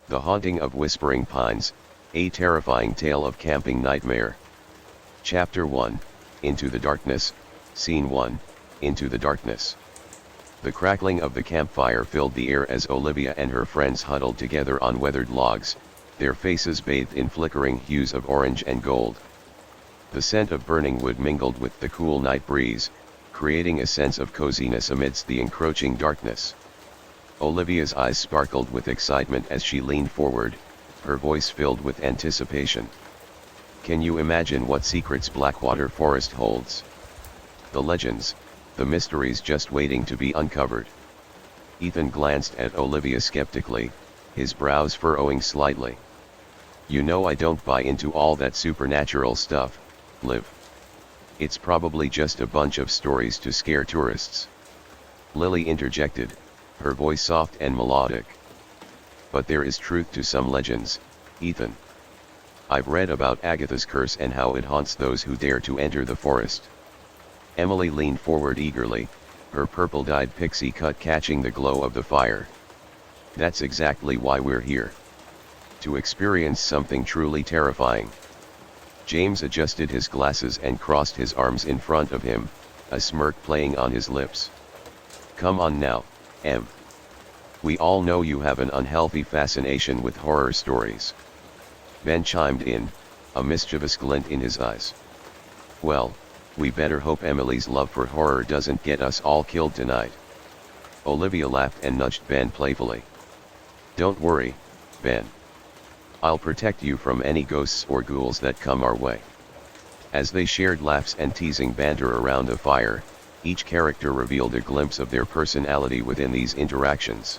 The Haunting of Whispering Pines, a terrifying tale of camping nightmare. Chapter 1, Into the Darkness, Scene 1, Into the Darkness. The crackling of the campfire filled the air as Olivia and her friends huddled together on weathered logs, their faces bathed in flickering hues of orange and gold. The scent of burning wood mingled with the cool night breeze, creating a sense of coziness amidst the encroaching darkness. Olivia's eyes sparkled with excitement as she leaned forward, her voice filled with anticipation. Can you imagine what secrets Blackwater Forest holds? The legends, the mysteries just waiting to be uncovered. Ethan glanced at Olivia skeptically, his brows furrowing slightly. You know I don't buy into all that supernatural stuff, Liv. It's probably just a bunch of stories to scare tourists. Lily interjected, her voice soft and melodic. But there is truth to some legends, Ethan. I've read about Agatha's curse and how it haunts those who dare to enter the forest. Emily leaned forward eagerly, her purple-dyed pixie cut catching the glow of the fire. That's exactly why we're here. To experience something truly terrifying. James adjusted his glasses and crossed his arms in front of him, a smirk playing on his lips. Come on now, Em. We all know you have an unhealthy fascination with horror stories. Ben chimed in, a mischievous glint in his eyes. Well, we better hope Emily's love for horror doesn't get us all killed tonight. Olivia laughed and nudged Ben playfully. Don't worry, Ben. I'll protect you from any ghosts or ghouls that come our way. As they shared laughs and teasing banter around the fire, each character revealed a glimpse of their personality within these interactions.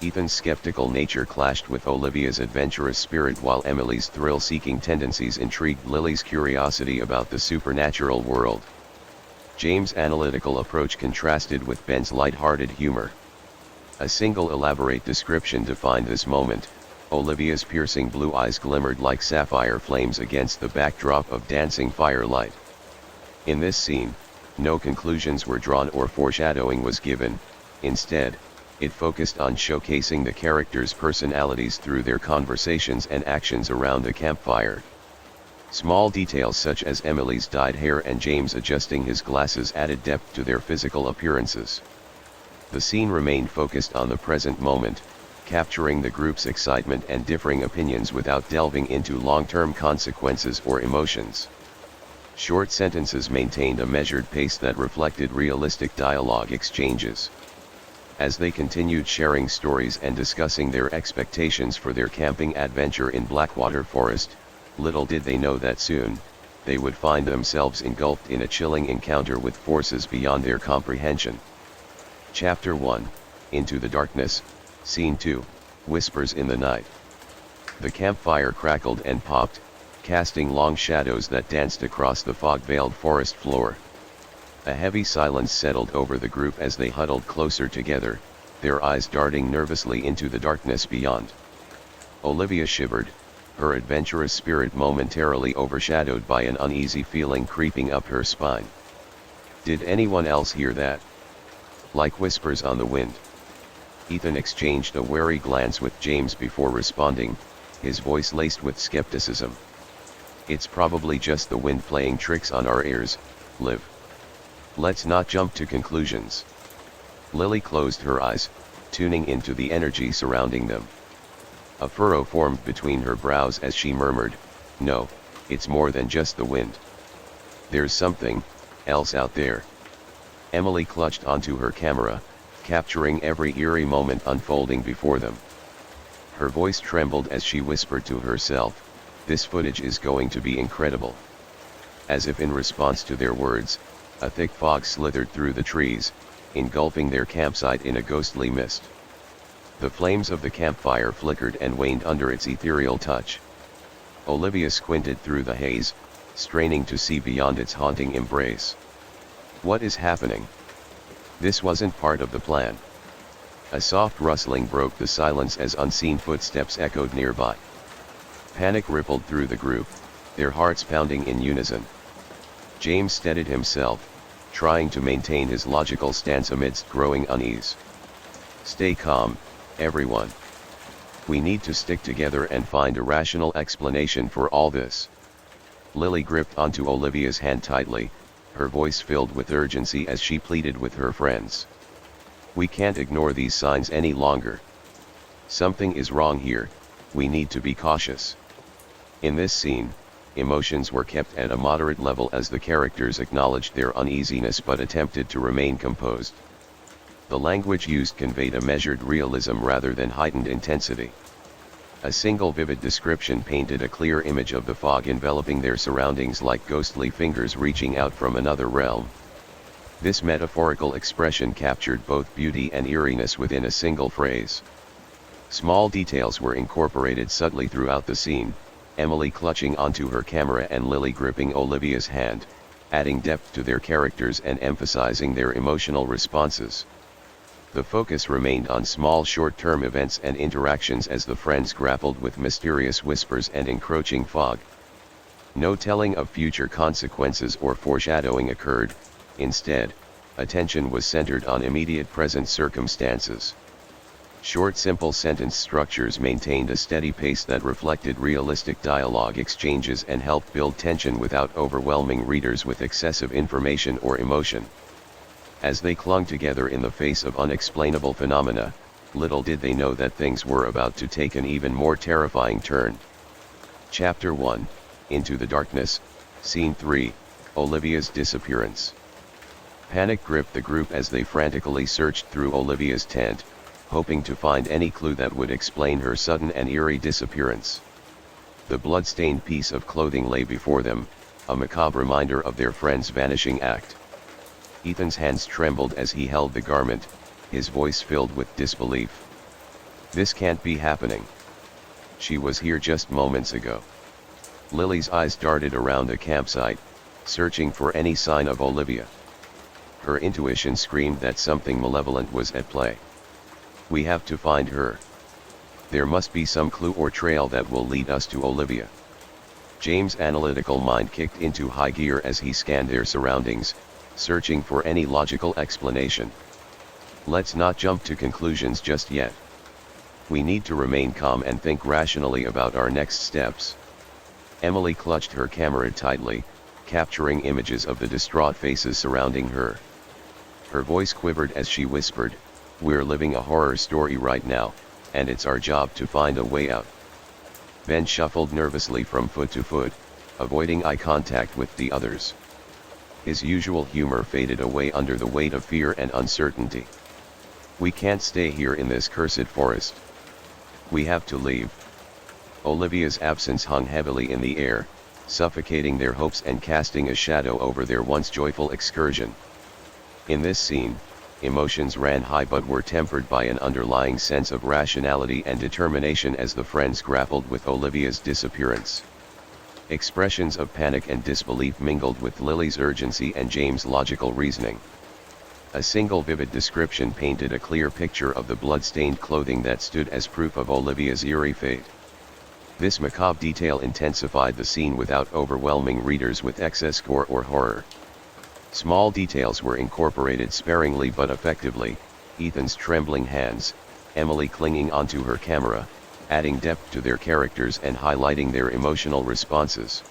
Ethan's skeptical nature clashed with Olivia's adventurous spirit, while Emily's thrill-seeking tendencies intrigued Lily's curiosity about the supernatural world. James' analytical approach contrasted with Ben's light-hearted humor. A single elaborate description defined this moment. Olivia's piercing blue eyes glimmered like sapphire flames against the backdrop of dancing firelight. In this scene, no conclusions were drawn or foreshadowing was given. Instead, it focused on showcasing the characters' personalities through their conversations and actions around the campfire. Small details such as Emily's dyed hair and James adjusting his glasses added depth to their physical appearances. The scene remained focused on the present moment, capturing the group's excitement and differing opinions without delving into long-term consequences or emotions. Short sentences maintained a measured pace that reflected realistic dialogue exchanges. As they continued sharing stories and discussing their expectations for their camping adventure in Blackwater Forest, little did they know that soon, they would find themselves engulfed in a chilling encounter with forces beyond their comprehension. Chapter 1, Into the Darkness, Scene 2, Whispers in the Night. The campfire crackled and popped, casting long shadows that danced across the fog-veiled forest floor. A heavy silence settled over the group as they huddled closer together, their eyes darting nervously into the darkness beyond. Olivia shivered, her adventurous spirit momentarily overshadowed by an uneasy feeling creeping up her spine. Did anyone else hear that? Like whispers on the wind. Ethan exchanged a wary glance with James before responding, his voice laced with skepticism. It's probably just the wind playing tricks on our ears, Liv. Let's not jump to conclusions. Lily closed her eyes, tuning into the energy surrounding them. A furrow formed between her brows as she murmured, No, it's more than just the wind. There's something else out there. Emily clutched onto her camera, capturing every eerie moment unfolding before them. Her voice trembled as she whispered to herself, This footage is going to be incredible. As if in response to their words, a thick fog slithered through the trees, engulfing their campsite in a ghostly mist. The flames of the campfire flickered and waned under its ethereal touch. Olivia squinted through the haze, straining to see beyond its haunting embrace. What is happening? This wasn't part of the plan. A soft rustling broke the silence as unseen footsteps echoed nearby. Panic rippled through the group, their hearts pounding in unison. James steadied himself, trying to maintain his logical stance amidst growing unease. Stay calm, everyone. We need to stick together and find a rational explanation for all this. Lily gripped onto Olivia's hand tightly, her voice filled with urgency as she pleaded with her friends. We can't ignore these signs any longer. Something is wrong here, we need to be cautious. In this scene, emotions were kept at a moderate level as the characters acknowledged their uneasiness but attempted to remain composed. The language used conveyed a measured realism rather than heightened intensity. A single vivid description painted a clear image of the fog enveloping their surroundings like ghostly fingers reaching out from another realm. This metaphorical expression captured both beauty and eeriness within a single phrase. Small details were incorporated subtly throughout the scene, Emily clutching onto her camera and Lily gripping Olivia's hand, adding depth to their characters and emphasizing their emotional responses. The focus remained on small short-term events and interactions as the friends grappled with mysterious whispers and encroaching fog. No telling of future consequences or foreshadowing occurred, instead, attention was centered on immediate present circumstances. Short simple sentence structures maintained a steady pace that reflected realistic dialogue exchanges and helped build tension without overwhelming readers with excessive information or emotion. As they clung together in the face of unexplainable phenomena, little did they know that things were about to take an even more terrifying turn. Chapter 1, Into the Darkness, Scene 3, Olivia's Disappearance. Panic gripped the group as they frantically searched through Olivia's tent, hoping to find any clue that would explain her sudden and eerie disappearance. The blood-stained piece of clothing lay before them, a macabre reminder of their friend's vanishing act. Ethan's hands trembled as he held the garment, his voice filled with disbelief. This can't be happening. She was here just moments ago. Lily's eyes darted around the campsite, searching for any sign of Olivia. Her intuition screamed that something malevolent was at play. We have to find her. There must be some clue or trail that will lead us to Olivia. James' analytical mind kicked into high gear as he scanned their surroundings, searching for any logical explanation. Let's not jump to conclusions just yet. We need to remain calm and think rationally about our next steps. Emily clutched her camera tightly, capturing images of the distraught faces surrounding her. Her voice quivered as she whispered, "We're living a horror story right now, and it's our job to find a way out." Ben shuffled nervously from foot to foot, avoiding eye contact with the others. His usual humor faded away under the weight of fear and uncertainty. "We can't stay here in this cursed forest. We have to leave." Olivia's absence hung heavily in the air, suffocating their hopes and casting a shadow over their once joyful excursion. In this scene, emotions ran high but were tempered by an underlying sense of rationality and determination as the friends grappled with Olivia's disappearance. Expressions of panic and disbelief mingled with Lily's urgency and James' logical reasoning. A single vivid description painted a clear picture of the blood-stained clothing that stood as proof of Olivia's eerie fate. This macabre detail intensified the scene without overwhelming readers with excess gore or horror. Small details were incorporated sparingly but effectively, Ethan's trembling hands, Emily clinging onto her camera, adding depth to their characters and highlighting their emotional responses.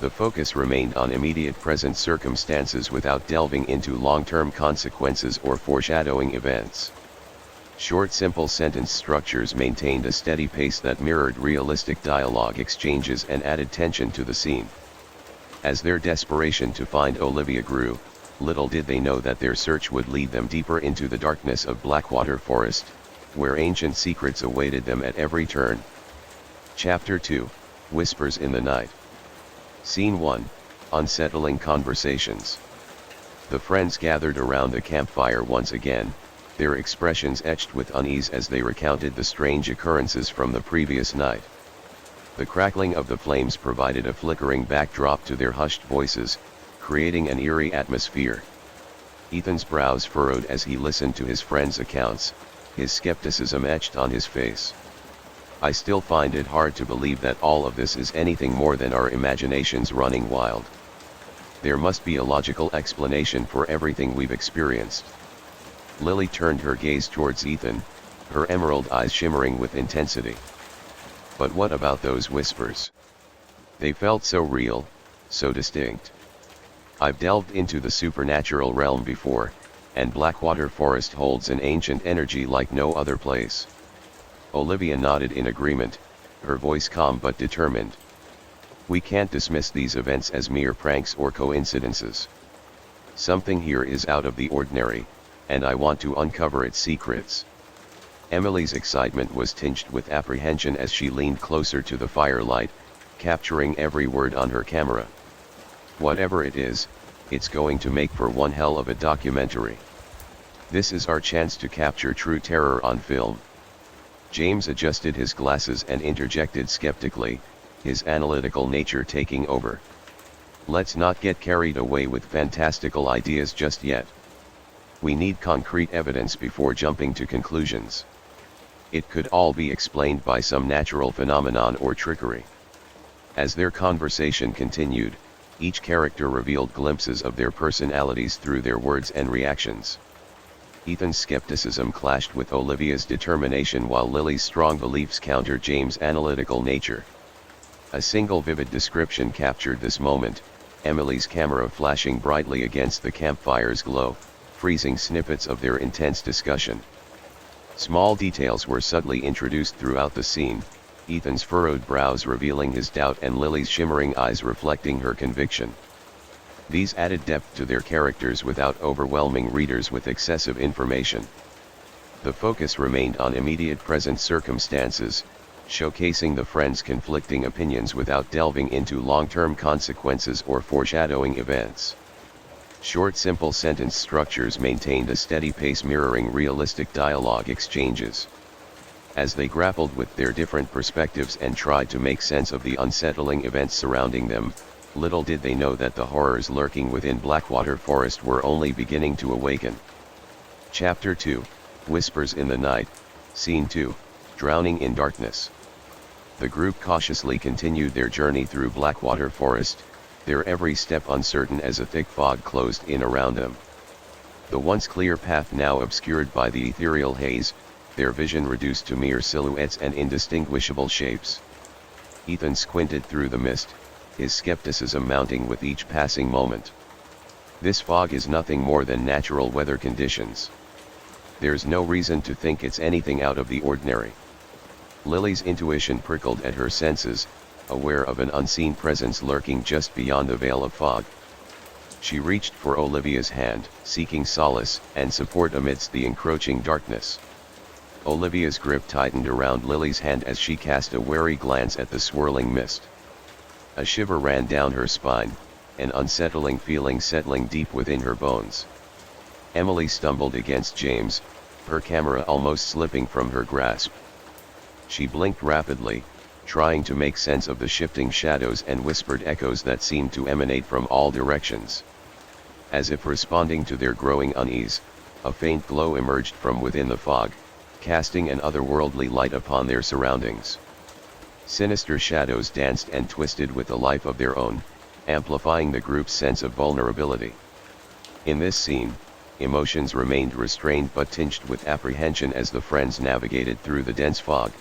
The focus remained on immediate present circumstances without delving into long-term consequences or foreshadowing events. Short simple sentence structures maintained a steady pace that mirrored realistic dialogue exchanges and added tension to the scene. As their desperation to find Olivia grew, little did they know that their search would lead them deeper into the darkness of Blackwater Forest, where ancient secrets awaited them at every turn. Chapter 2, Whispers in the Night. Scene 1, Unsettling Conversations. The friends gathered around the campfire once again, their expressions etched with unease as they recounted the strange occurrences from the previous night. The crackling of the flames provided a flickering backdrop to their hushed voices, creating an eerie atmosphere. Ethan's brows furrowed as he listened to his friends' accounts, his skepticism etched on his face. "I still find it hard to believe that all of this is anything more than our imaginations running wild. There must be a logical explanation for everything we've experienced." Lily turned her gaze towards Ethan, her emerald eyes shimmering with intensity. But what about those whispers? They felt so real, so distinct. I've delved into the supernatural realm before, and Blackwater Forest holds an ancient energy like no other place. Olivia nodded in agreement, her voice calm but determined. We can't dismiss these events as mere pranks or coincidences. Something here is out of the ordinary, and I want to uncover its secrets. Emily's excitement was tinged with apprehension as she leaned closer to the firelight, capturing every word on her camera. Whatever it is, it's going to make for one hell of a documentary. This is our chance to capture true terror on film. James adjusted his glasses and interjected skeptically, his analytical nature taking over. Let's not get carried away with fantastical ideas just yet. We need concrete evidence before jumping to conclusions. It could all be explained by some natural phenomenon or trickery. As their conversation continued, each character revealed glimpses of their personalities through their words and reactions. Ethan's skepticism clashed with Olivia's determination while Lily's strong beliefs countered James' analytical nature. A single vivid description captured this moment, Emily's camera flashing brightly against the campfire's glow, freezing snippets of their intense discussion. Small details were subtly introduced throughout the scene, Ethan's furrowed brows revealing his doubt and Lily's shimmering eyes reflecting her conviction. These added depth to their characters without overwhelming readers with excessive information. The focus remained on immediate present circumstances, showcasing the friends' conflicting opinions without delving into long-term consequences or foreshadowing events. Short simple sentence structures maintained a steady pace mirroring realistic dialogue exchanges. As they grappled with their different perspectives and tried to make sense of the unsettling events surrounding them, little did they know that the horrors lurking within Blackwater Forest were only beginning to awaken. Chapter 2, Whispers in the Night, Scene 2, Drowning in Darkness. The group cautiously continued their journey through Blackwater Forest, their every step uncertain as a thick fog closed in around them. The once clear path now obscured by the ethereal haze, their vision reduced to mere silhouettes and indistinguishable shapes. Ethan squinted through the mist, his skepticism mounting with each passing moment. This fog is nothing more than natural weather conditions. There's no reason to think it's anything out of the ordinary. Lily's intuition prickled at her senses, aware of an unseen presence lurking just beyond the veil of fog. She reached for Olivia's hand, seeking solace and support amidst the encroaching darkness. Olivia's grip tightened around Lily's hand as she cast a wary glance at the swirling mist. A shiver ran down her spine, an unsettling feeling settling deep within her bones. Emily stumbled against James, her camera almost slipping from her grasp. She blinked rapidly, trying to make sense of the shifting shadows and whispered echoes that seemed to emanate from all directions. As if responding to their growing unease, a faint glow emerged from within the fog, casting an otherworldly light upon their surroundings. Sinister shadows danced and twisted with a life of their own, amplifying the group's sense of vulnerability. In this scene, emotions remained restrained but tinged with apprehension as the friends navigated through the dense fog.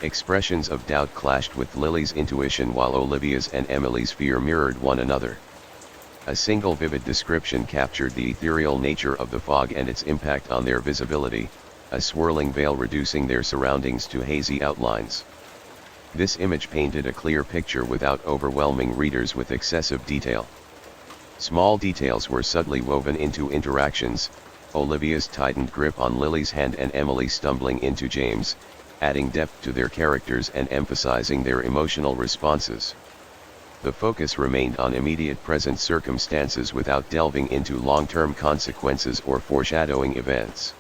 Expressions of doubt clashed with Lily's intuition while Olivia's and Emily's fear mirrored one another. A single vivid description captured the ethereal nature of the fog and its impact on their visibility, a swirling veil reducing their surroundings to hazy outlines. This image painted a clear picture without overwhelming readers with excessive detail. Small details were subtly woven into interactions, Olivia's tightened grip on Lily's hand and Emily stumbling into James, adding depth to their characters and emphasizing their emotional responses. The focus remained on immediate present circumstances without delving into long-term consequences or foreshadowing events.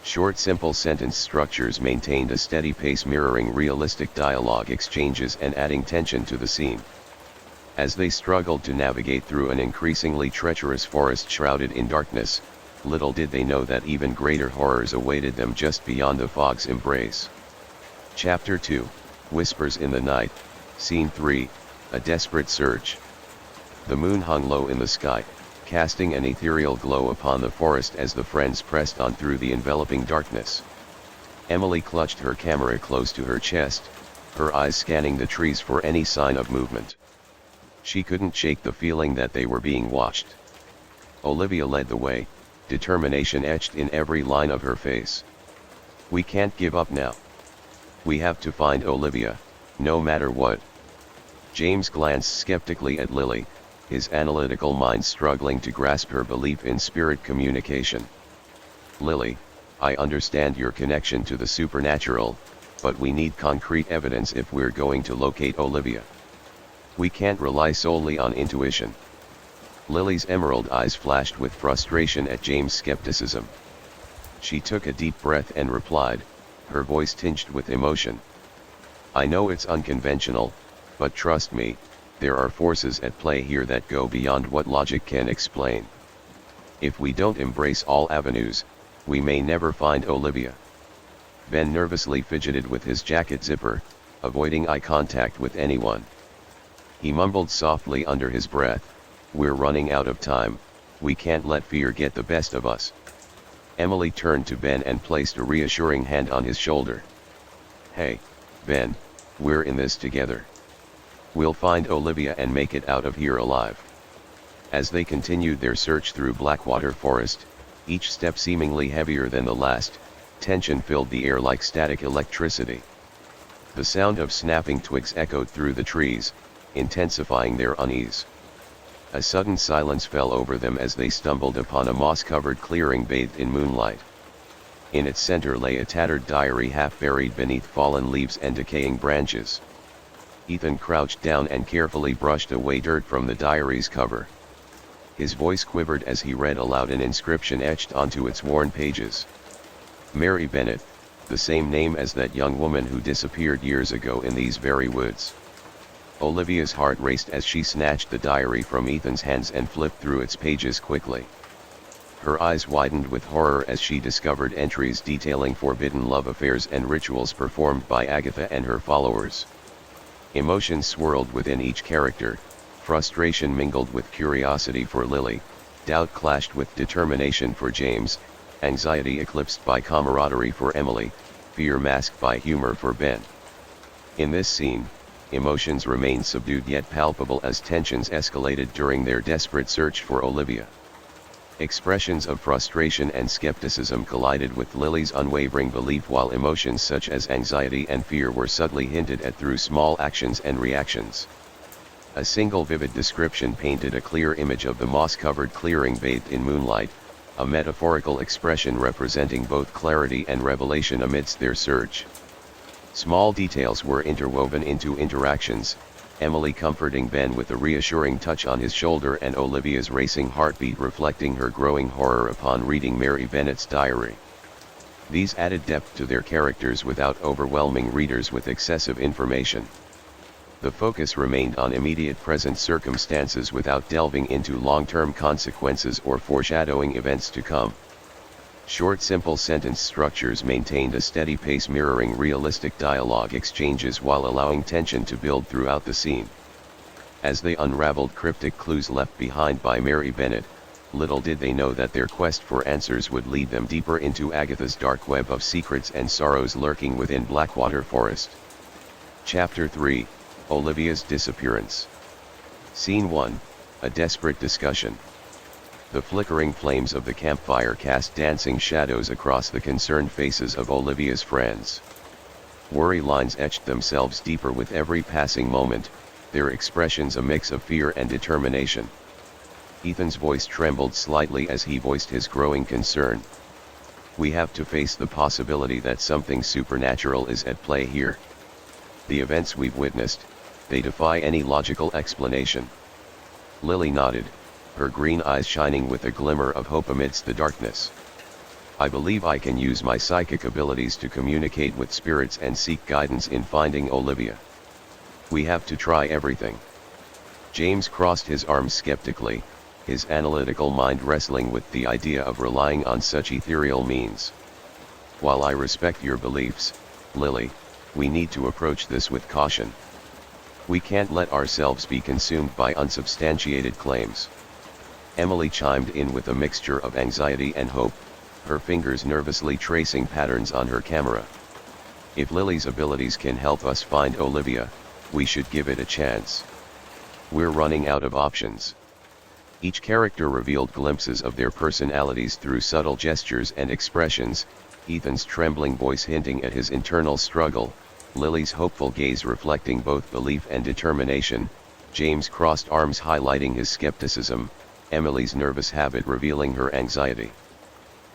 Short simple sentence structures maintained a steady pace mirroring realistic dialogue exchanges and adding tension to the scene. As they struggled to navigate through an increasingly treacherous forest shrouded in darkness, little did they know that even greater horrors awaited them just beyond the fog's embrace. Chapter 2, Whispers in the Night, Scene 3, A Desperate Search. The moon hung low in the sky, casting an ethereal glow upon the forest as the friends pressed on through the enveloping darkness. Emily clutched her camera close to her chest, her eyes scanning the trees for any sign of movement. She couldn't shake the feeling that they were being watched. Olivia led the way, determination etched in every line of her face. "We can't give up now. We have to find Olivia, no matter what." James glanced skeptically at Lily, his analytical mind struggling to grasp her belief in spirit communication. "Lily, I understand your connection to the supernatural, but we need concrete evidence if we're going to locate Olivia. We can't rely solely on intuition." Lily's emerald eyes flashed with frustration at James' skepticism. She took a deep breath and replied, her voice tinged with emotion. "I know it's unconventional, but trust me, there are forces at play here that go beyond what logic can explain. If we don't embrace all avenues, we may never find Olivia." Ben nervously fidgeted with his jacket zipper, avoiding eye contact with anyone. He mumbled softly under his breath, "We're running out of time, we can't let fear get the best of us." Emily turned to Ben and placed a reassuring hand on his shoulder. "Hey, Ben, we're in this together. We'll find Olivia and make it out of here alive." As they continued their search through Blackwater Forest, each step seemingly heavier than the last, tension filled the air like static electricity. The sound of snapping twigs echoed through the trees, intensifying their unease. A sudden silence fell over them as they stumbled upon a moss-covered clearing bathed in moonlight. In its center lay a tattered diary half buried beneath fallen leaves and decaying branches. Ethan crouched down and carefully brushed away dirt from the diary's cover. His voice quivered as he read aloud an inscription etched onto its worn pages. "Mary Bennett, the same name as that young woman who disappeared years ago in these very woods." Olivia's heart raced as she snatched the diary from Ethan's hands and flipped through its pages quickly. Her eyes widened with horror as she discovered entries detailing forbidden love affairs and rituals performed by Agatha and her followers. Emotions swirled within each character, frustration mingled with curiosity for Lily, doubt clashed with determination for James, anxiety eclipsed by camaraderie for Emily, fear masked by humor for Ben. In this scene, emotions remained subdued yet palpable as tensions escalated during their desperate search for Olivia. Expressions of frustration and skepticism collided with Lily's unwavering belief, while emotions such as anxiety and fear were subtly hinted at through small actions and reactions. A single vivid description painted a clear image of the moss-covered clearing bathed in moonlight, a metaphorical expression representing both clarity and revelation amidst their search. Small details were interwoven into interactions, Emily comforting Ben with a reassuring touch on his shoulder and Olivia's racing heartbeat reflecting her growing horror upon reading Mary Bennett's diary. These added depth to their characters without overwhelming readers with excessive information. The focus remained on immediate present circumstances without delving into long-term consequences or foreshadowing events to come. Short simple sentence structures maintained a steady pace mirroring realistic dialogue exchanges while allowing tension to build throughout the scene. As they unraveled cryptic clues left behind by Mary Bennett, little did they know that their quest for answers would lead them deeper into Agatha's dark web of secrets and sorrows lurking within Blackwater Forest. Chapter 3, Olivia's Disappearance. Scene 1, a desperate discussion. The flickering flames of the campfire cast dancing shadows across the concerned faces of Olivia's friends. Worry lines etched themselves deeper with every passing moment, their expressions a mix of fear and determination. Ethan's voice trembled slightly as he voiced his growing concern. "We have to face the possibility that something supernatural is at play here. The events we've witnessed, they defy any logical explanation." Lily nodded, her green eyes shining with a glimmer of hope amidst the darkness. "I believe I can use my psychic abilities to communicate with spirits and seek guidance in finding Olivia. We have to try everything." James crossed his arms skeptically, his analytical mind wrestling with the idea of relying on such ethereal means. "While I respect your beliefs, Lily, we need to approach this with caution. We can't let ourselves be consumed by unsubstantiated claims." Emily chimed in with a mixture of anxiety and hope. her fingers nervously tracing patterns on her camera. If Lily's abilities can help us find Olivia, we should give it a chance. We're running out of options. Each character revealed glimpses of their personalities through subtle gestures and expressions, Ethan's trembling voice hinting at his internal struggle, Lily's hopeful gaze reflecting both belief and determination, James' crossed arms highlighting his skepticism, Emily's nervous habit revealing her anxiety.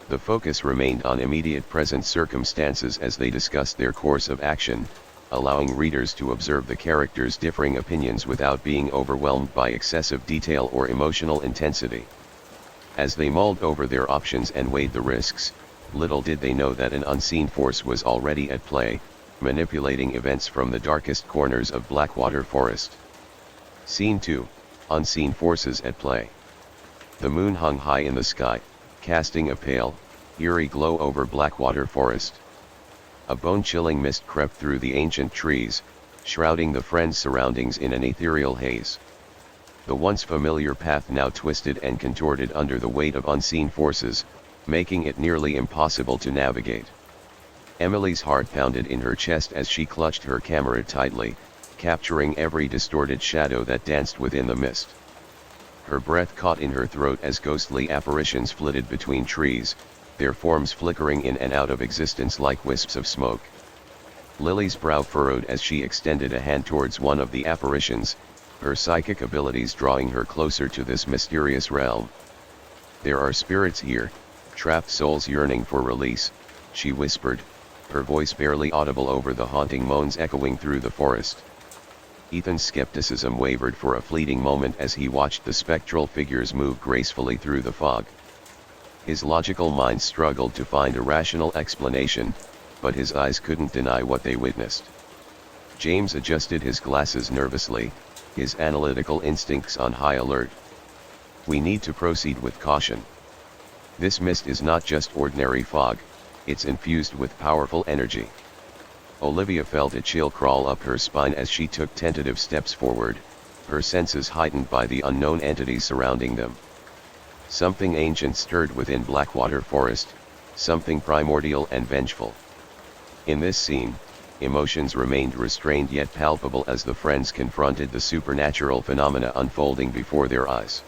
The focus remained on immediate present circumstances as they discussed their course of action, allowing readers to observe the characters' differing opinions without being overwhelmed by excessive detail or emotional intensity. As they mulled over their options and weighed the risks, little did they know that an unseen force was already at play, manipulating events from the darkest corners of Blackwater Forest. Scene 2, Unseen Forces at Play. The moon hung high in the sky, casting a pale, eerie glow over Blackwater Forest. A bone-chilling mist crept through the ancient trees, shrouding the friends' surroundings in an ethereal haze. The once familiar path now twisted and contorted under the weight of unseen forces, making it nearly impossible to navigate. Emily's heart pounded in her chest as she clutched her camera tightly, capturing every distorted shadow that danced within the mist. Her breath caught in her throat as ghostly apparitions flitted between trees, their forms flickering in and out of existence like wisps of smoke. Lily's brow furrowed as she extended a hand towards one of the apparitions, her psychic abilities drawing her closer to this mysterious realm. "There are spirits here, trapped souls yearning for release," she whispered, her voice barely audible over the haunting moans echoing through the forest. Ethan's skepticism wavered for a fleeting moment as he watched the spectral figures move gracefully through the fog. His logical mind struggled to find a rational explanation, but his eyes couldn't deny what they witnessed. James adjusted his glasses nervously, his analytical instincts on high alert. "We need to proceed with caution. This mist is not just ordinary fog, it's infused with powerful energy." Olivia felt a chill crawl up her spine as she took tentative steps forward, her senses heightened by the unknown entities surrounding them. Something ancient stirred within Blackwater Forest, something primordial and vengeful. In this scene, emotions remained restrained yet palpable as the friends confronted the supernatural phenomena unfolding before their eyes.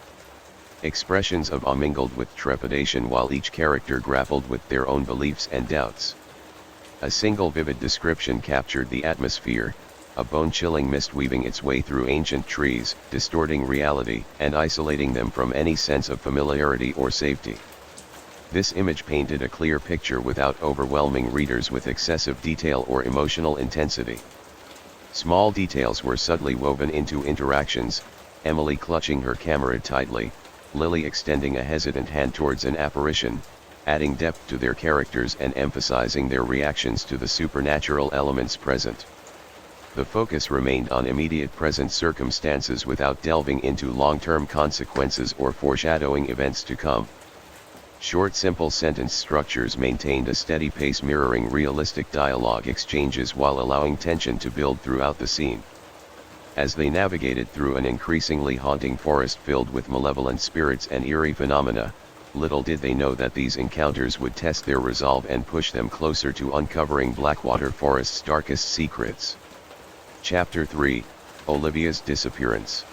Expressions of awe mingled with trepidation while each character grappled with their own beliefs and doubts. A single vivid description captured the atmosphere, a bone-chilling mist weaving its way through ancient trees, distorting reality and isolating them from any sense of familiarity or safety. This image painted a clear picture without overwhelming readers with excessive detail or emotional intensity. Small details were subtly woven into interactions, Emily clutching her camera tightly, Lily extending a hesitant hand towards an apparition, adding depth to their characters and emphasizing their reactions to the supernatural elements present. The focus remained on immediate present circumstances without delving into long-term consequences or foreshadowing events to come. Short simple sentence structures maintained a steady pace mirroring realistic dialogue exchanges while allowing tension to build throughout the scene. As they navigated through an increasingly haunting forest filled with malevolent spirits and eerie phenomena, little did they know that these encounters would test their resolve and push them closer to uncovering Blackwater Forest's darkest secrets. Chapter 3, Olivia's Disappearance.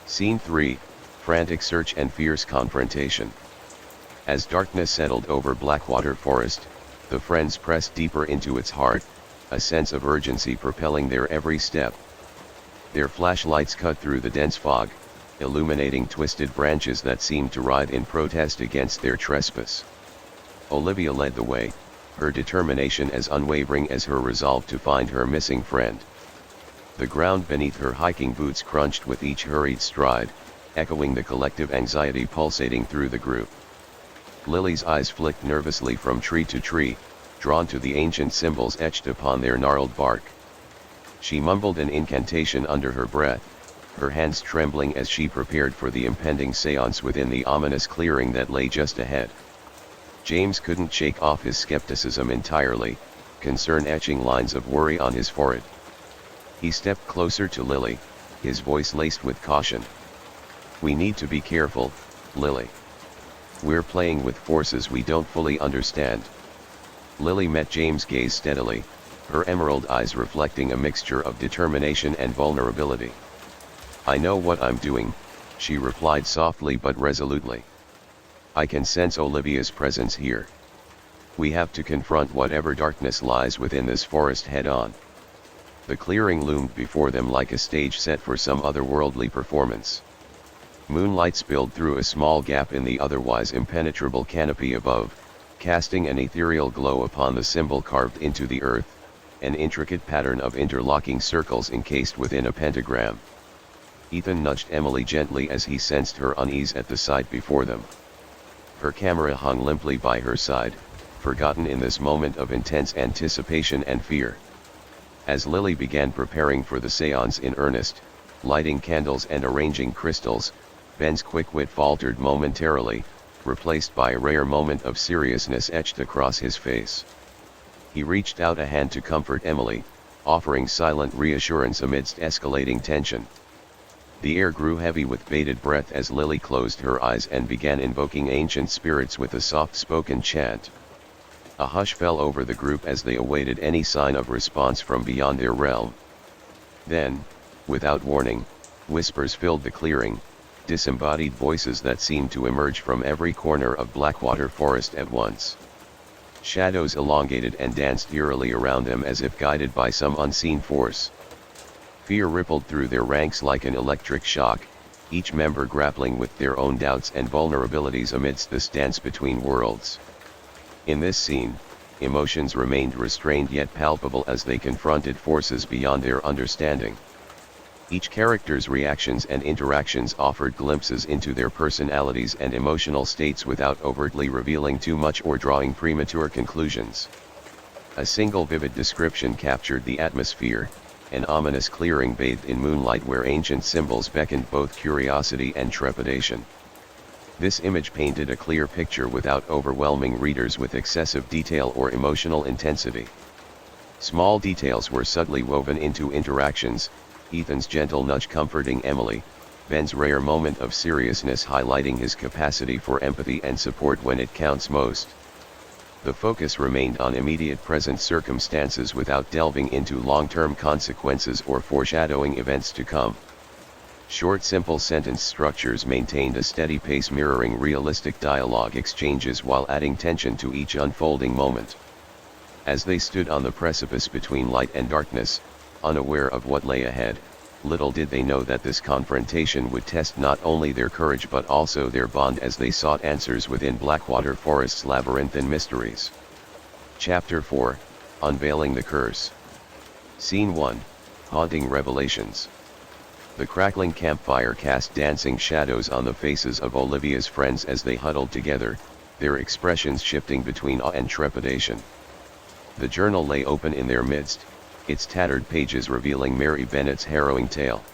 Scene 3, Frantic Search and Fierce Confrontation. As darkness settled over Blackwater Forest, the friends pressed deeper into its heart, a sense of urgency propelling their every step. Their flashlights cut through the dense fog, illuminating twisted branches that seemed to writhe in protest against their trespass. Olivia led the way, her determination as unwavering as her resolve to find her missing friend. The ground beneath her hiking boots crunched with each hurried stride, echoing the collective anxiety pulsating through the group. Lily's eyes flicked nervously from tree to tree, drawn to the ancient symbols etched upon their gnarled bark. She mumbled an incantation under her breath, her hands trembling as she prepared for the impending seance within the ominous clearing that lay just ahead. James couldn't shake off his skepticism entirely, concern etching lines of worry on his forehead. He stepped closer to Lily, his voice laced with caution. "We need to be careful, Lily. We're playing with forces we don't fully understand. Lily met James' gaze steadily, her emerald eyes reflecting a mixture of determination and vulnerability. I know what I'm doing, she replied softly but resolutely. I can sense Olivia's presence here. We have to confront whatever darkness lies within this forest head-on. The clearing loomed before them like a stage set for some otherworldly performance. Moonlight spilled through a small gap in the otherwise impenetrable canopy above, casting an ethereal glow upon the symbol carved into the earth, an intricate pattern of interlocking circles encased within a pentagram. Ethan nudged Emily gently as he sensed her unease at the sight before them. Her camera hung limply by her side, forgotten in this moment of intense anticipation and fear. As Lily began preparing for the séance in earnest, lighting candles and arranging crystals, Ben's quick wit faltered momentarily, replaced by a rare moment of seriousness etched across his face. He reached out a hand to comfort Emily, offering silent reassurance amidst escalating tension. The air grew heavy with bated breath as Lily closed her eyes and began invoking ancient spirits with a soft-spoken chant. A hush fell over the group as they awaited any sign of response from beyond their realm. Then, without warning, whispers filled the clearing, disembodied voices that seemed to emerge from every corner of Blackwater Forest at once. Shadows elongated and danced eerily around them as if guided by some unseen force. Fear rippled through their ranks like an electric shock, each member grappling with their own doubts and vulnerabilities amidst this dance between worlds. In this scene, emotions remained restrained yet palpable as they confronted forces beyond their understanding. Each character's reactions and interactions offered glimpses into their personalities and emotional states without overtly revealing too much or drawing premature conclusions. A single vivid description captured the atmosphere, an ominous clearing bathed in moonlight where ancient symbols beckoned both curiosity and trepidation. This image painted a clear picture without overwhelming readers with excessive detail or emotional intensity. Small details were subtly woven into interactions, Ethan's gentle nudge comforting Emily, Ben's rare moment of seriousness highlighting his capacity for empathy and support when it counts most. The focus remained on immediate present circumstances without delving into long-term consequences or foreshadowing events to come. Short simple sentence structures maintained a steady pace mirroring realistic dialogue exchanges while adding tension to each unfolding moment. As they stood on the precipice between light and darkness, unaware of what lay ahead, little did they know that this confrontation would test not only their courage but also their bond as they sought answers within Blackwater Forest's labyrinthine mysteries. Chapter 4, Unveiling the Curse. Scene 1, Haunting Revelations. The crackling campfire cast dancing shadows on the faces of Olivia's friends as they huddled together, their expressions shifting between awe and trepidation. The journal lay open in their midst, its tattered pages revealing Mary Bennett's harrowing tale.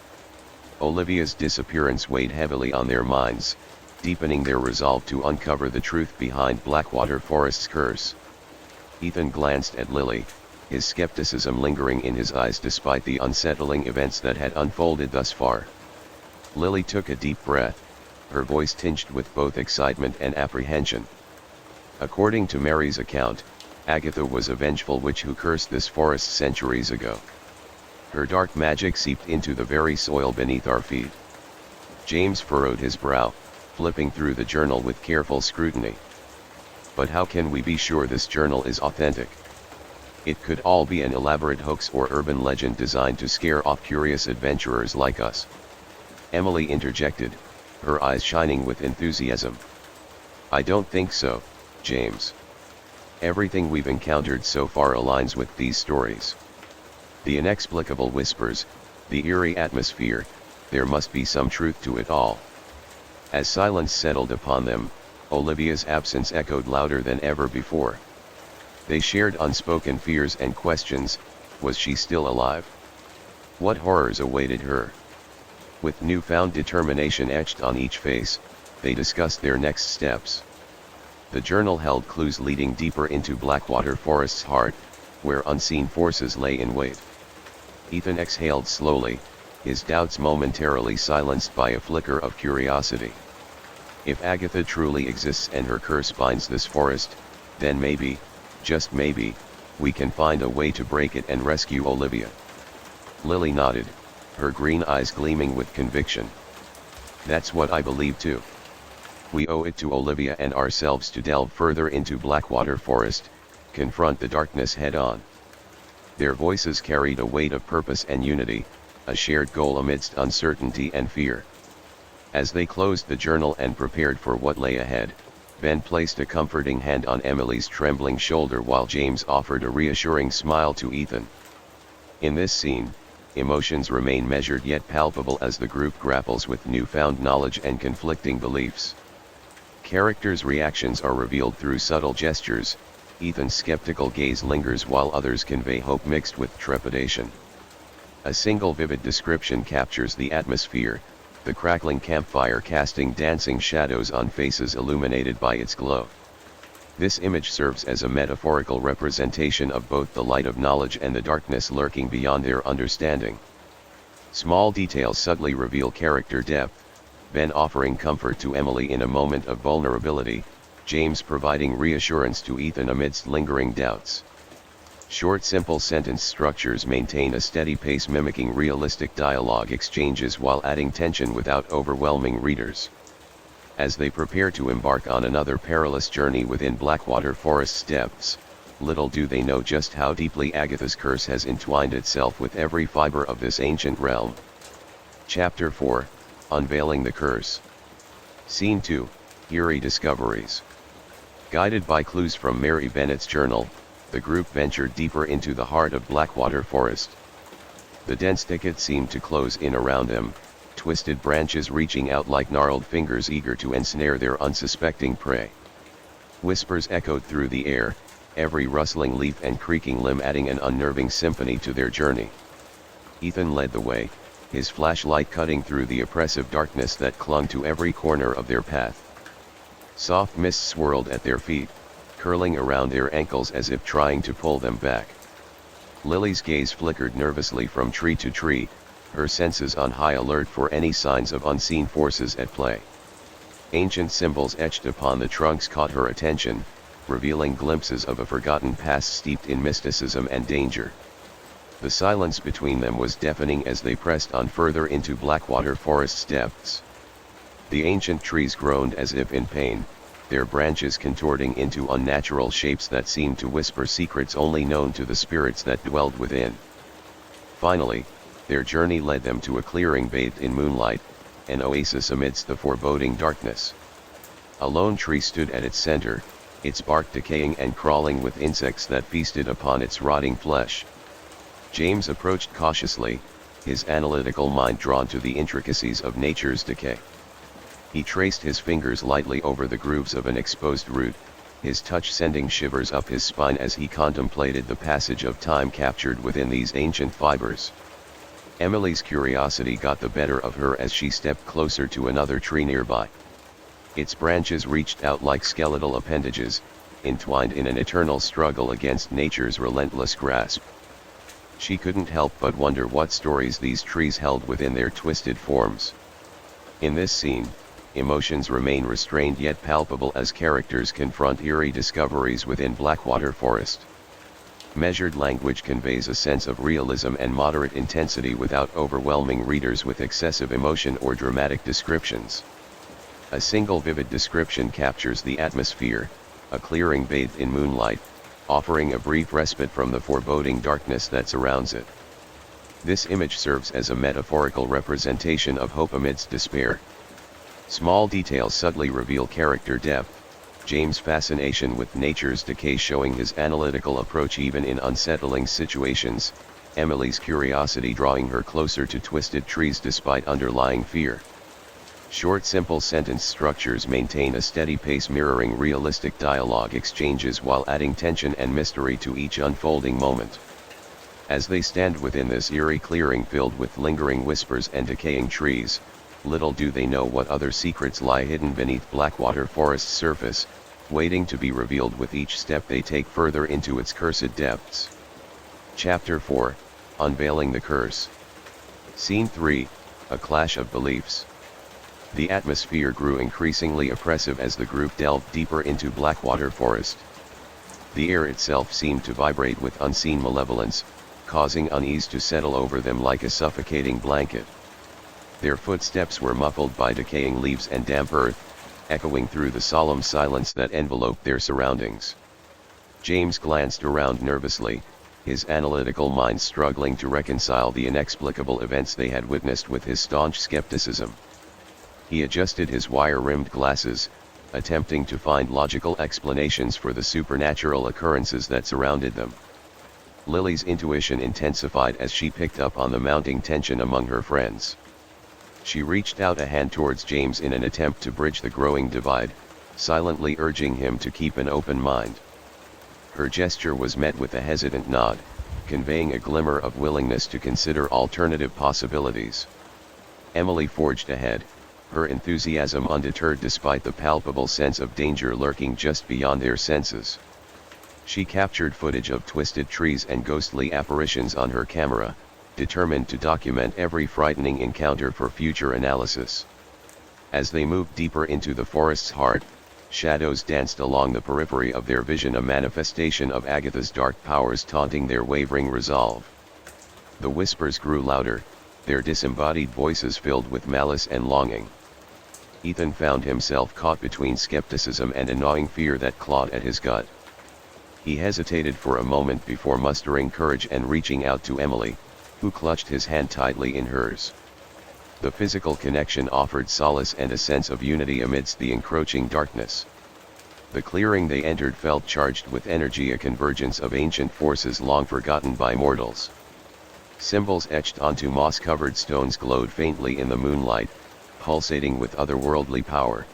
Olivia's disappearance weighed heavily on their minds, deepening their resolve to uncover the truth behind Blackwater Forest's curse. Ethan glanced at Lily, his skepticism lingering in his eyes despite the unsettling events that had unfolded thus far. Lily took a deep breath, her voice tinged with both excitement and apprehension. According to Mary's account, Agatha was a vengeful witch who cursed this forest centuries ago. Her dark magic seeped into the very soil beneath our feet. James furrowed his brow, flipping through the journal with careful scrutiny. But how can we be sure this journal is authentic? It could all be an elaborate hoax or urban legend designed to scare off curious adventurers like us. Emily interjected, her eyes shining with enthusiasm. I don't think so, James. Everything we've encountered so far aligns with these stories. The inexplicable whispers, the eerie atmosphere, there must be some truth to it all. As silence settled upon them, Olivia's absence echoed louder than ever before. They shared unspoken fears and questions. Was she still alive? What horrors awaited her? With newfound determination etched on each face, they discussed their next steps. The journal held clues leading deeper into Blackwater Forest's heart, where unseen forces lay in wait. Ethan exhaled slowly, his doubts momentarily silenced by a flicker of curiosity. If Agatha truly exists and her curse binds this forest, then maybe, just maybe, we can find a way to break it and rescue Olivia. Lily nodded, her green eyes gleaming with conviction. That's what I believe too. We owe it to Olivia and ourselves to delve further into Blackwater Forest, confront the darkness head-on. Their voices carried a weight of purpose and unity, a shared goal amidst uncertainty and fear. As they closed the journal and prepared for what lay ahead, Ben placed a comforting hand on Emily's trembling shoulder while James offered a reassuring smile to Ethan. In this scene, emotions remain measured yet palpable as the group grapples with newfound knowledge and conflicting beliefs. Characters' reactions are revealed through subtle gestures. Ethan's skeptical gaze lingers while others convey hope mixed with trepidation. A single vivid description captures the atmosphere, the crackling campfire casting dancing shadows on faces illuminated by its glow. This image serves as a metaphorical representation of both the light of knowledge and the darkness lurking beyond their understanding. Small details subtly reveal character depth, Ben offering comfort to Emily in a moment of vulnerability, James providing reassurance to Ethan amidst lingering doubts. Short simple sentence structures maintain a steady pace mimicking realistic dialogue exchanges while adding tension without overwhelming readers. As they prepare to embark on another perilous journey within Blackwater Forest's depths, little do they know just how deeply Agatha's curse has entwined itself with every fiber of this ancient realm. Chapter 4, Unveiling the Curse. Scene 2, Eerie Discoveries. Guided by clues from Mary Bennett's journal, the group ventured deeper into the heart of Blackwater Forest. The dense thicket seemed to close in around them, twisted branches reaching out like gnarled fingers eager to ensnare their unsuspecting prey. Whispers echoed through the air, every rustling leaf and creaking limb adding an unnerving symphony to their journey. Ethan led the way, his flashlight cutting through the oppressive darkness that clung to every corner of their path. Soft mist swirled at their feet, curling around their ankles as if trying to pull them back. Lily's gaze flickered nervously from tree to tree, her senses on high alert for any signs of unseen forces at play. Ancient symbols etched upon the trunks caught her attention, revealing glimpses of a forgotten past steeped in mysticism and danger. The silence between them was deafening as they pressed on further into Blackwater Forest's depths. The ancient trees groaned as if in pain, their branches contorting into unnatural shapes that seemed to whisper secrets only known to the spirits that dwelled within. Finally, their journey led them to a clearing bathed in moonlight, an oasis amidst the foreboding darkness. A lone tree stood at its center, its bark decaying and crawling with insects that feasted upon its rotting flesh. James approached cautiously, his analytical mind drawn to the intricacies of nature's decay. He traced his fingers lightly over the grooves of an exposed root, his touch sending shivers up his spine as he contemplated the passage of time captured within these ancient fibers. Emily's curiosity got the better of her as she stepped closer to another tree nearby. Its branches reached out like skeletal appendages, entwined in an eternal struggle against nature's relentless grasp. She couldn't help but wonder what stories these trees held within their twisted forms. In this scene, emotions remain restrained yet palpable as characters confront eerie discoveries within Blackwater Forest. Measured language conveys a sense of realism and moderate intensity without overwhelming readers with excessive emotion or dramatic descriptions. A single vivid description captures the atmosphere, a clearing bathed in moonlight, offering a brief respite from the foreboding darkness that surrounds it. This image serves as a metaphorical representation of hope amidst despair. Small details subtly reveal character depth, James' fascination with nature's decay showing his analytical approach even in unsettling situations, Emily's curiosity drawing her closer to twisted trees despite underlying fear. Short simple sentence structures maintain a steady pace mirroring realistic dialogue exchanges while adding tension and mystery to each unfolding moment. As they stand within this eerie clearing filled with lingering whispers and decaying trees, little do they know what other secrets lie hidden beneath Blackwater Forest's surface, waiting to be revealed with each step they take further into its cursed depths. Chapter 4, Unveiling the Curse. Scene 3, A Clash of Beliefs. The atmosphere grew increasingly oppressive as the group delved deeper into Blackwater Forest. The air itself seemed to vibrate with unseen malevolence, causing unease to settle over them like a suffocating blanket. Their footsteps were muffled by decaying leaves and damp earth, echoing through the solemn silence that enveloped their surroundings. James glanced around nervously, his analytical mind struggling to reconcile the inexplicable events they had witnessed with his staunch skepticism. He adjusted his wire-rimmed glasses, attempting to find logical explanations for the supernatural occurrences that surrounded them. Lily's intuition intensified as she picked up on the mounting tension among her friends. She reached out a hand towards James in an attempt to bridge the growing divide, silently urging him to keep an open mind. Her gesture was met with a hesitant nod, conveying a glimmer of willingness to consider alternative possibilities. Emily forged ahead, her enthusiasm undeterred despite the palpable sense of danger lurking just beyond their senses. She captured footage of twisted trees and ghostly apparitions on her camera, determined to document every frightening encounter for future analysis. As they moved deeper into the forest's heart, shadows danced along the periphery of their vision, a manifestation of Agatha's dark powers taunting their wavering resolve. The whispers grew louder, their disembodied voices filled with malice and longing. Ethan found himself caught between skepticism and a gnawing fear that clawed at his gut. He hesitated for a moment before mustering courage and reaching out to Emily, who clutched his hand tightly in hers. The physical connection offered solace and a sense of unity amidst the encroaching darkness. The clearing they entered felt charged with energy, a convergence of ancient forces long forgotten by mortals. Symbols etched onto moss-covered stones glowed faintly in the moonlight, pulsating with otherworldly power.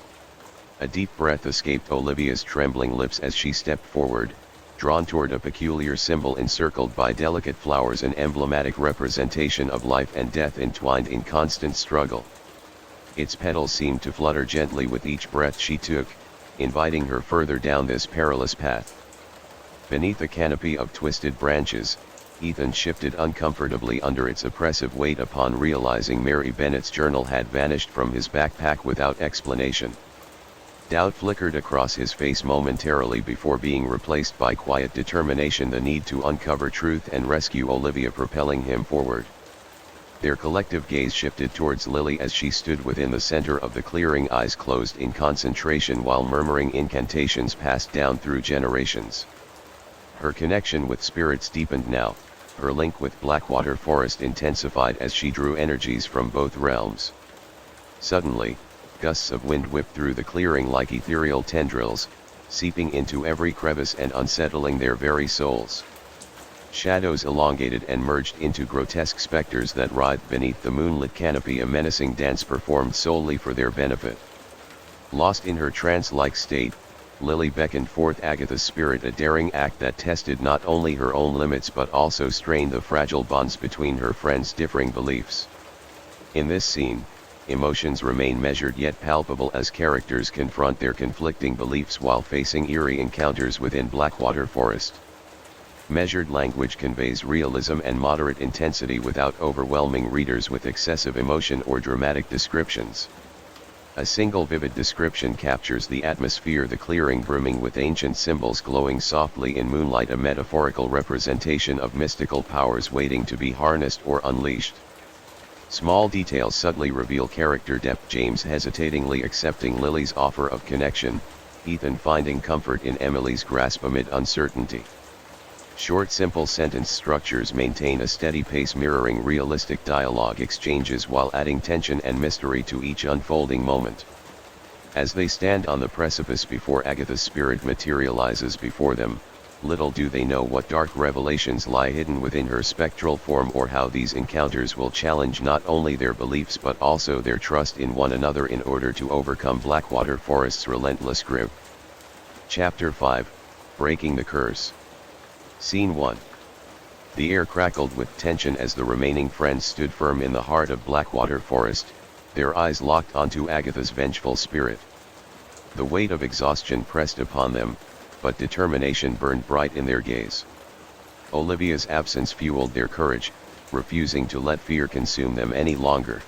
A deep breath escaped Olivia's trembling lips as she stepped forward, drawn toward a peculiar symbol encircled by delicate flowers, an emblematic representation of life and death entwined in constant struggle. Its petals seemed to flutter gently with each breath she took, inviting her further down this perilous path. Beneath a canopy of twisted branches, Ethan shifted uncomfortably under its oppressive weight upon realizing Mary Bennett's journal had vanished from his backpack without explanation. Doubt flickered across his face momentarily before being replaced by quiet determination, the need to uncover truth and rescue Olivia propelling him forward. Their collective gaze shifted towards Lily as she stood within the center of the clearing, eyes closed in concentration while murmuring incantations passed down through generations. Her connection with spirits deepened now, her link with Blackwater Forest intensified as she drew energies from both realms. Suddenly, gusts of wind whipped through the clearing like ethereal tendrils, seeping into every crevice and unsettling their very souls. Shadows elongated and merged into grotesque specters that writhed beneath the moonlit canopy, a menacing dance performed solely for their benefit. Lost in her trance-like state, Lily beckoned forth Agatha's spirit, a daring act that tested not only her own limits but also strained the fragile bonds between her friends' differing beliefs. In this scene, emotions remain measured yet palpable as characters confront their conflicting beliefs while facing eerie encounters within Blackwater Forest. Measured language conveys realism and moderate intensity without overwhelming readers with excessive emotion or dramatic descriptions. A single vivid description captures the atmosphere, the clearing brimming with ancient symbols glowing softly in moonlight, a metaphorical representation of mystical powers waiting to be harnessed or unleashed. Small details subtly reveal character depth, James hesitatingly accepting Lily's offer of connection, Ethan finding comfort in Emily's grasp amid uncertainty. Short, simple sentence structures maintain a steady pace, mirroring realistic dialogue exchanges while adding tension and mystery to each unfolding moment. As they stand on the precipice before Agatha's spirit materializes before them, little do they know what dark revelations lie hidden within her spectral form, or how these encounters will challenge not only their beliefs but also their trust in one another in order to overcome Blackwater Forest's relentless grip. Chapter 5, Breaking the Curse. Scene 1. The air crackled with tension as the remaining friends stood firm in the heart of Blackwater Forest, their eyes locked onto Agatha's vengeful spirit. The weight of exhaustion pressed upon them, but determination burned bright in their gaze. Olivia's absence fueled their courage, refusing to let fear consume them any longer.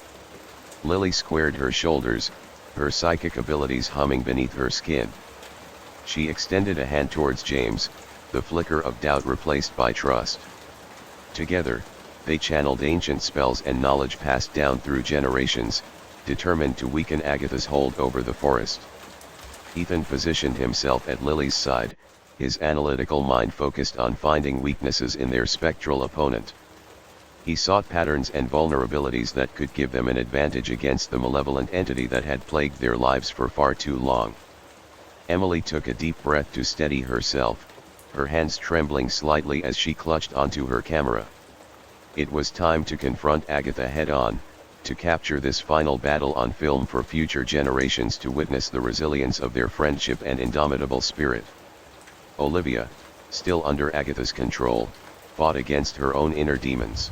Lily squared her shoulders, her psychic abilities humming beneath her skin. She extended a hand towards James, the flicker of doubt replaced by trust. Together, they channeled ancient spells and knowledge passed down through generations, determined to weaken Agatha's hold over the forest. Ethan positioned himself at Lily's side, his analytical mind focused on finding weaknesses in their spectral opponent. He sought patterns and vulnerabilities that could give them an advantage against the malevolent entity that had plagued their lives for far too long. Emily took a deep breath to steady herself, her hands trembling slightly as she clutched onto her camera. It was time to confront Agatha head-on, to capture this final battle on film for future generations to witness the resilience of their friendship and indomitable spirit. Olivia, still under Agatha's control, fought against her own inner demons.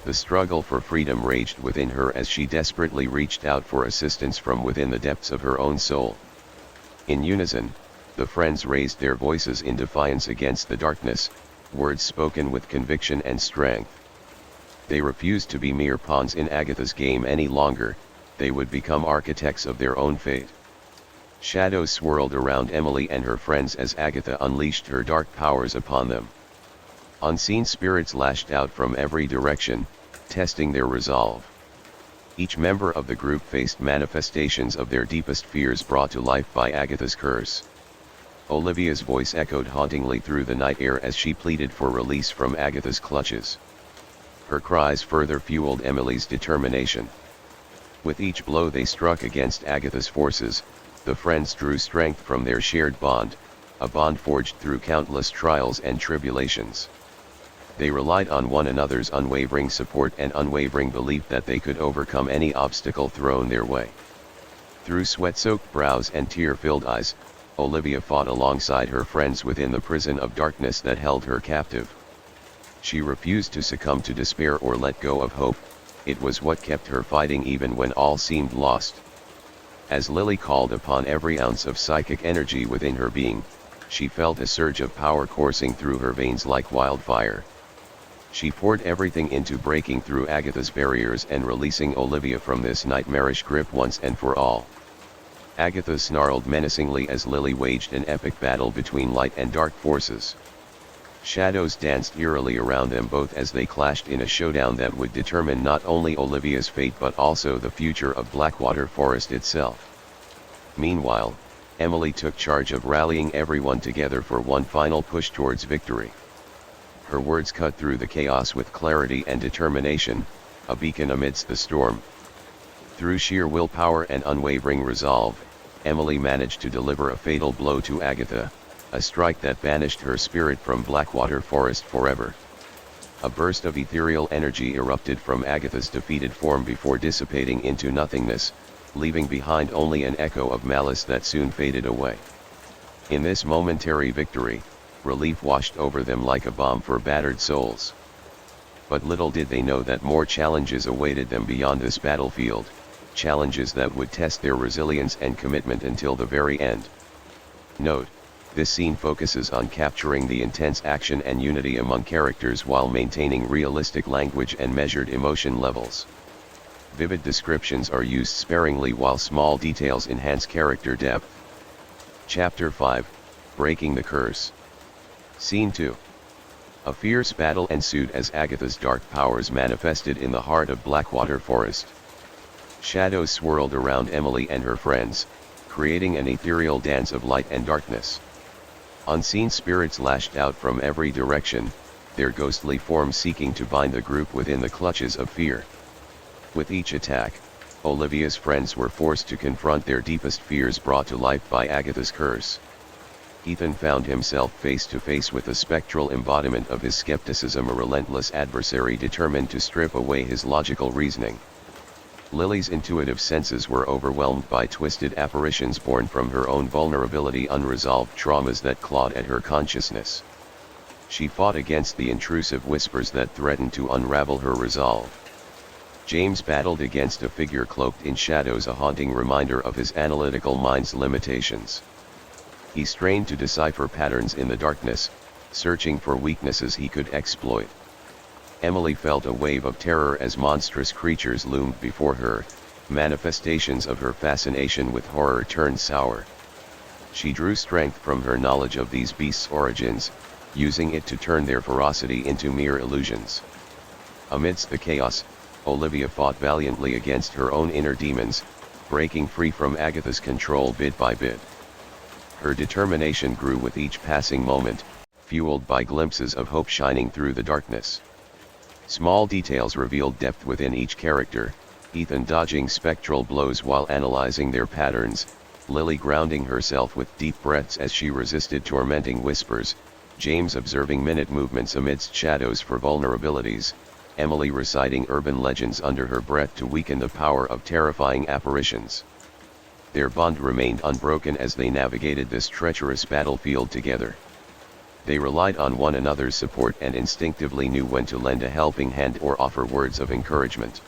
The struggle for freedom raged within her as she desperately reached out for assistance from within the depths of her own soul. In unison, the friends raised their voices in defiance against the darkness, words spoken with conviction and strength. They refused to be mere pawns in Agatha's game any longer, they would become architects of their own fate. Shadows swirled around Emily and her friends as Agatha unleashed her dark powers upon them. Unseen spirits lashed out from every direction, testing their resolve. Each member of the group faced manifestations of their deepest fears brought to life by Agatha's curse. Olivia's voice echoed hauntingly through the night air as she pleaded for release from Agatha's clutches. Her cries further fueled Emily's determination. With each blow they struck against Agatha's forces, the friends drew strength from their shared bond, a bond forged through countless trials and tribulations. They relied on one another's unwavering support and unwavering belief that they could overcome any obstacle thrown their way. Through sweat-soaked brows and tear-filled eyes, Olivia fought alongside her friends within the prison of darkness that held her captive. She refused to succumb to despair or let go of hope, it was what kept her fighting even when all seemed lost. As Lily called upon every ounce of psychic energy within her being, she felt a surge of power coursing through her veins like wildfire. She poured everything into breaking through Agatha's barriers and releasing Olivia from this nightmarish grip once and for all. Agatha snarled menacingly as Lily waged an epic battle between light and dark forces. Shadows danced eerily around them both as they clashed in a showdown that would determine not only Olivia's fate but also the future of Blackwater Forest itself. Meanwhile, Emily took charge of rallying everyone together for one final push towards victory. Her words cut through the chaos with clarity and determination, a beacon amidst the storm. Through sheer willpower and unwavering resolve, Emily managed to deliver a fatal blow to Agatha, a strike that banished her spirit from Blackwater Forest forever. A burst of ethereal energy erupted from Agatha's defeated form before dissipating into nothingness, leaving behind only an echo of malice that soon faded away. In this momentary victory, relief washed over them like a balm for battered souls. But little did they know that more challenges awaited them beyond this battlefield, challenges that would test their resilience and commitment until the very end. Note: this scene focuses on capturing the intense action and unity among characters while maintaining realistic language and measured emotion levels. Vivid descriptions are used sparingly while small details enhance character depth. Chapter 5, Breaking the Curse. Scene 2. A fierce battle ensued as Agatha's dark powers manifested in the heart of Blackwater Forest. Shadows swirled around Emily and her friends, creating an ethereal dance of light and darkness. Unseen spirits lashed out from every direction, their ghostly forms seeking to bind the group within the clutches of fear. With each attack, Olivia's friends were forced to confront their deepest fears brought to life by Agatha's curse. Ethan found himself face to face with a spectral embodiment of his skepticism, a relentless adversary determined to strip away his logical reasoning. Lily's intuitive senses were overwhelmed by twisted apparitions born from her own vulnerability, unresolved traumas that clawed at her consciousness. She fought against the intrusive whispers that threatened to unravel her resolve. James battled against a figure cloaked in shadows, a haunting reminder of his analytical mind's limitations. He strained to decipher patterns in the darkness, searching for weaknesses he could exploit. Emily felt a wave of terror as monstrous creatures loomed before her, manifestations of her fascination with horror turned sour. She drew strength from her knowledge of these beasts' origins, using it to turn their ferocity into mere illusions. Amidst the chaos, Olivia fought valiantly against her own inner demons, breaking free from Agatha's control bit by bit. Her determination grew with each passing moment, fueled by glimpses of hope shining through the darkness. Small details revealed depth within each character, Ethan dodging spectral blows while analyzing their patterns, Lily grounding herself with deep breaths as she resisted tormenting whispers, James observing minute movements amidst shadows for vulnerabilities, Emily reciting urban legends under her breath to weaken the power of terrifying apparitions. Their bond remained unbroken as they navigated this treacherous battlefield together. They relied on one another's support and instinctively knew when to lend a helping hand or offer words of encouragement.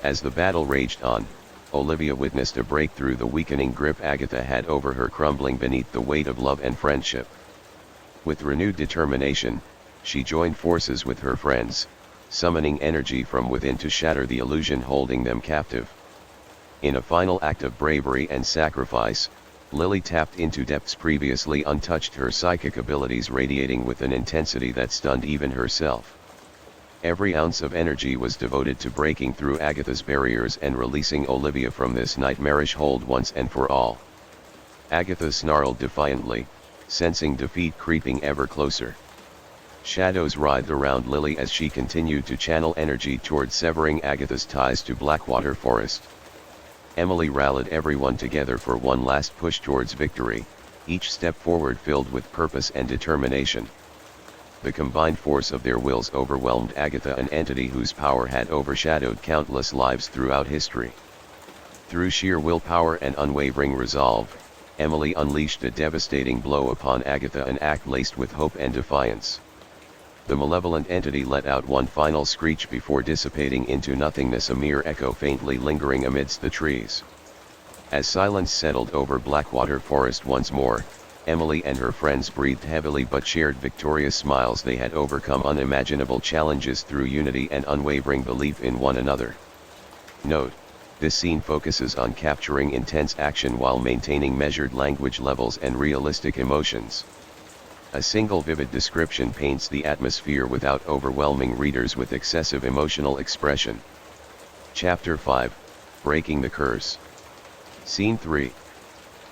As the battle raged on, Olivia witnessed a break through the weakening grip Agatha had over her, crumbling beneath the weight of love and friendship. With renewed determination, she joined forces with her friends, summoning energy from within to shatter the illusion holding them captive. In a final act of bravery and sacrifice, Lily tapped into depths previously untouched, her psychic abilities radiating with an intensity that stunned even herself. Every ounce of energy was devoted to breaking through Agatha's barriers and releasing Olivia from this nightmarish hold once and for all. Agatha snarled defiantly, sensing defeat creeping ever closer. Shadows writhed around Lily as she continued to channel energy toward severing Agatha's ties to Blackwater Forest. Emily rallied everyone together for one last push towards victory, each step forward filled with purpose and determination. The combined force of their wills overwhelmed Agatha, an entity whose power had overshadowed countless lives throughout history. Through sheer willpower and unwavering resolve, Emily unleashed a devastating blow upon Agatha, an act laced with hope and defiance. The malevolent entity let out one final screech before dissipating into nothingness, a mere echo faintly lingering amidst the trees. As silence settled over Blackwater Forest once more, Emily and her friends breathed heavily but shared victorious smiles. They had overcome unimaginable challenges through unity and unwavering belief in one another. Note: this scene focuses on capturing intense action while maintaining measured language levels and realistic emotions. A single vivid description paints the atmosphere without overwhelming readers with excessive emotional expression. Chapter 5: Breaking the Curse. Scene 3.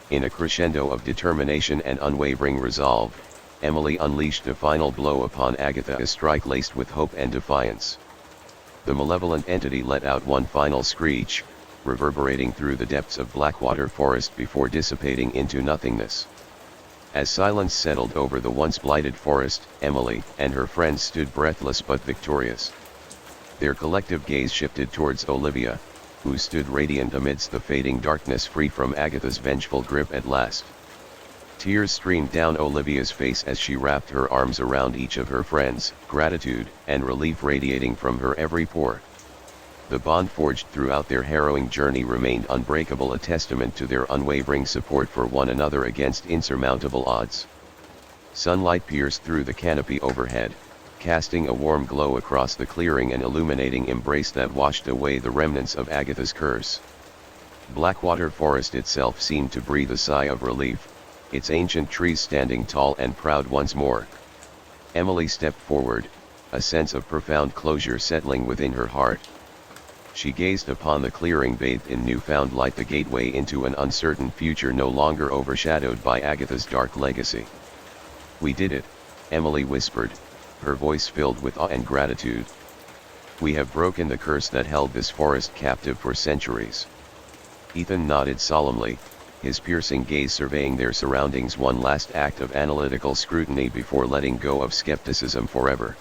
In a crescendo of determination and unwavering resolve, Emily unleashed a final blow upon Agatha, a strike laced with hope and defiance. The malevolent entity let out one final screech, reverberating through the depths of Blackwater Forest before dissipating into nothingness. As silence settled over the once blighted forest, Emily and her friends stood breathless but victorious. Their collective gaze shifted towards Olivia, who stood radiant amidst the fading darkness, free from Agatha's vengeful grip at last. Tears streamed down Olivia's face as she wrapped her arms around each of her friends, gratitude and relief radiating from her every pore. The bond forged throughout their harrowing journey remained unbreakable, a testament to their unwavering support for one another against insurmountable odds. Sunlight pierced through the canopy overhead, casting a warm glow across the clearing, an illuminating embrace that washed away the remnants of Agatha's curse. Blackwater Forest itself seemed to breathe a sigh of relief, its ancient trees standing tall and proud once more. Emily stepped forward, a sense of profound closure settling within her heart. She gazed upon the clearing bathed in newfound light, the gateway into an uncertain future no longer overshadowed by Agatha's dark legacy. "We did it," Emily whispered, her voice filled with awe and gratitude. "We have broken the curse that held this forest captive for centuries." Ethan nodded solemnly, his piercing gaze surveying their surroundings, one last act of analytical scrutiny before letting go of skepticism forever.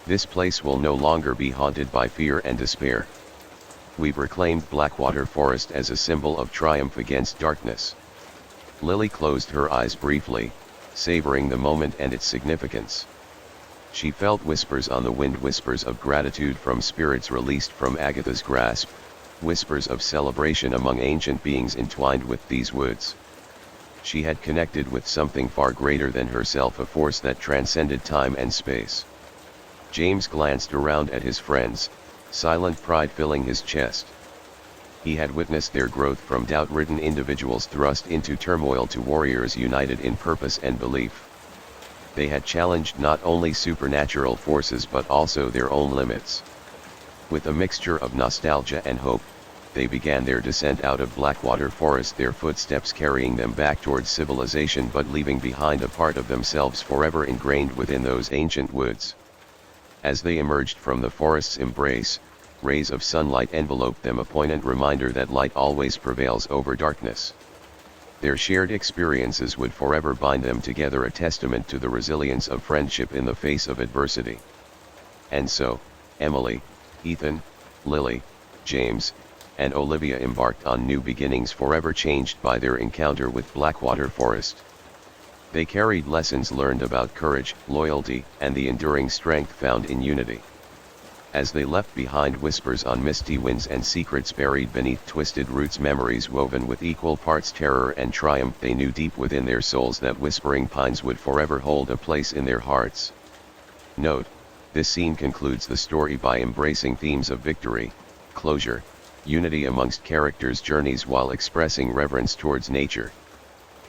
"This place will no longer be haunted by fear and despair. We've reclaimed Blackwater Forest as a symbol of triumph against darkness." Lily closed her eyes briefly, savoring the moment and its significance. She felt whispers on the wind, whispers of gratitude from spirits released from Agatha's grasp, whispers of celebration among ancient beings entwined with these woods. She had connected with something far greater than herself, a force that transcended time and space. James glanced around at his friends, silent pride filling his chest. he had witnessed their growth from doubt-ridden individuals thrust into turmoil to warriors united in purpose and belief. They had challenged not only supernatural forces but also their own limits. With a mixture of nostalgia and hope, they began their descent out of Blackwater Forest, their footsteps carrying them back towards civilization but leaving behind a part of themselves forever ingrained within those ancient woods. As they emerged from the forest's embrace, rays of sunlight enveloped them, a poignant reminder that light always prevails over darkness. Their shared experiences would forever bind them together, a testament to the resilience of friendship in the face of adversity. And so, Emily, Ethan, Lily, James, and Olivia embarked on new beginnings, forever changed by their encounter with Blackwater Forest. They carried lessons learned about courage, loyalty, and the enduring strength found in unity. As they left behind whispers on misty winds and secrets buried beneath twisted roots, memories woven with equal parts terror and triumph, they knew deep within their souls that Whispering Pines would forever hold a place in their hearts. Note: this scene concludes the story by embracing themes of victory, closure, unity amongst characters' journeys while expressing reverence towards nature.